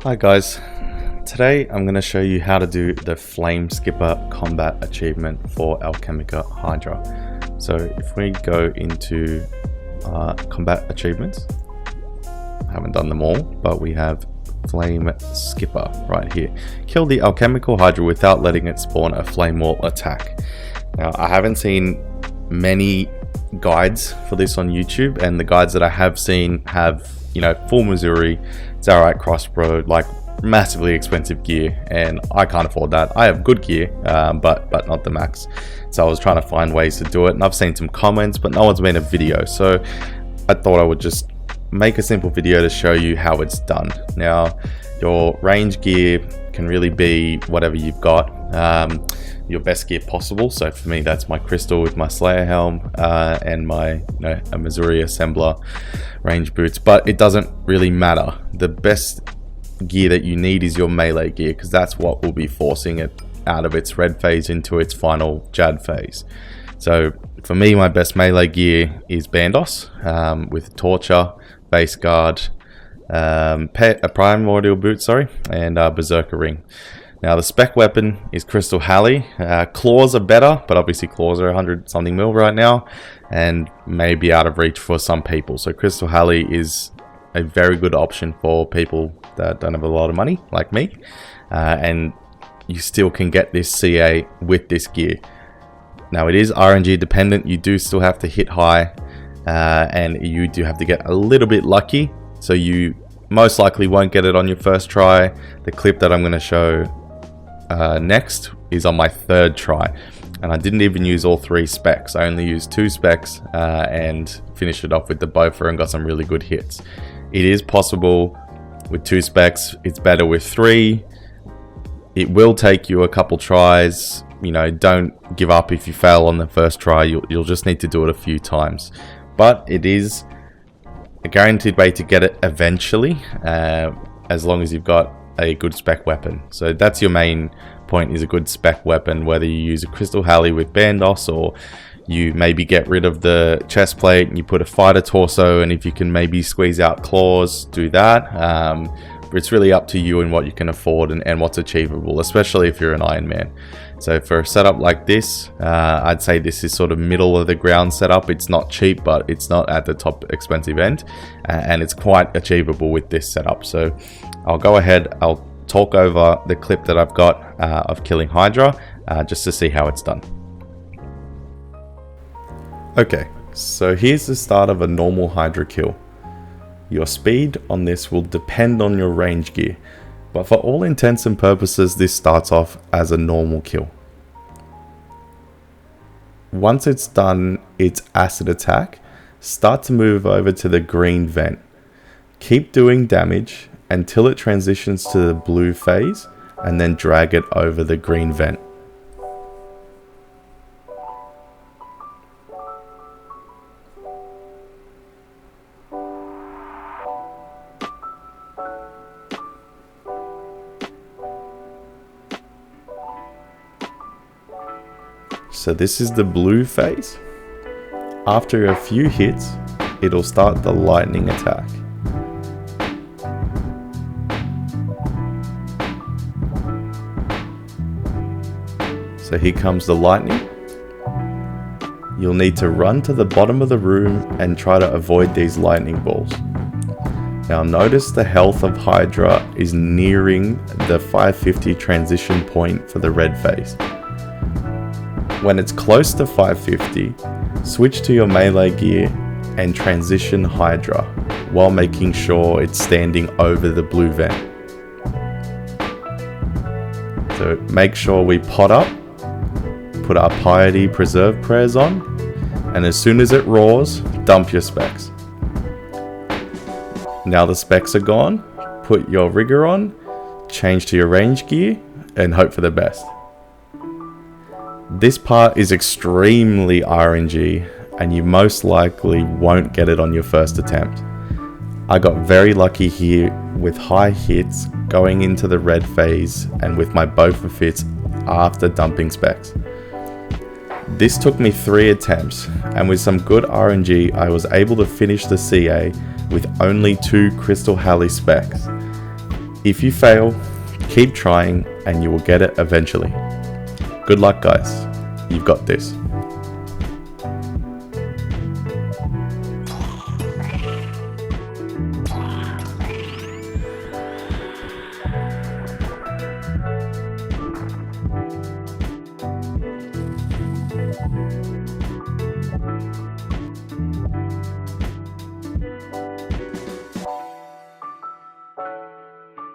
Hi guys, today I'm going to show you how to do the Flame Skipper combat achievement for Alchemical Hydra. So if we go into combat achievements, I haven't done them all, but we have Flame Skipper right here. Kill the Alchemical Hydra without letting it spawn a flame wall attack. Now I haven't seen many guides for this on YouTube, and the guides that I have seen have, you know, full Missouri, Zarite crossbow, like massively expensive gear, and I can't afford that. I have good gear, but not the max. So I was trying to find ways to do it, and I've seen some comments, but no one's made a video. So I thought I would just make a simple video to show you how it's done. Now, your range gear can really be whatever you've got. Your best gear possible. So for me, that's my crystal with my Slayer helm and my a Missouri assembler range boots, but it doesn't really matter. The best gear that you need is your melee gear, because that's what will be forcing it out of its red phase into its final Jad phase. So for me, my best melee gear is Bandos with Torture, Base Guard, a Primordial Boot, and Berserker Ring. Now the spec weapon is Crystal Halley. Claws are better, but obviously claws are 100 something mil right now and may be out of reach for some people. So Crystal Halley is a very good option for people that don't have a lot of money like me, and you still can get this CA with this gear. Now it is RNG dependent. You do still have to hit high, and you do have to get a little bit lucky, so you most likely won't get it on your first try. The clip that I'm going to show next is on my third try, and I didn't even use all 3 specs. I only used 2 specs and finished it off with the Bofer and got some really good hits. It is possible with 2 specs. It's better with 3. It will take you a couple tries. You know, don't give up if you fail on the first try. You'll just need to do it a few times, but it is a guaranteed way to get it eventually, as long as you've got a good spec weapon. So that's your main point, is a good spec weapon, whether you use a Crystal Halley with Bandos, or you maybe get rid of the chest plate and you put a fighter torso, and if you can maybe squeeze out claws, do that. But it's really up to you and what you can afford and what's achievable, especially if you're an Ironman. So for a setup like this, I'd say this is sort of middle of the ground setup. It's not cheap, but it's not at the top expensive end, and it's quite achievable with this setup. So I'll go ahead, I'll talk over the clip that I've got of killing Hydra, just to see how it's done. Okay, so here's the start of a normal Hydra kill. Your speed on this will depend on your range gear, but for all intents and purposes, this starts off as a normal kill. Once it's done its acid attack, start to move over to the green vent. Keep doing damage until it transitions to the blue phase, and then drag it over the green vent. So this is the blue phase. After a few hits, it'll start the lightning attack. So here comes the lightning. You'll need to run to the bottom of the room and try to avoid these lightning balls. Now notice the health of Hydra is nearing the 550 transition point for the red phase. When it's close to 550, switch to your melee gear and transition Hydra while making sure it's standing over the blue vent. So make sure we pot up, put our piety preserve prayers on, and as soon as it roars, dump your specs. Now the specs are gone, put your rigger on, change to your range gear, and hope for the best. This part is extremely RNG, and you most likely won't get it on your first attempt. I got very lucky here with high hits going into the red phase and with my Bofer fits after dumping specs. This took me 3 attempts, and with some good RNG I was able to finish the CA with only 2 Crystal Halley specs. If you fail, keep trying and you will get it eventually. Good luck guys, you've got this.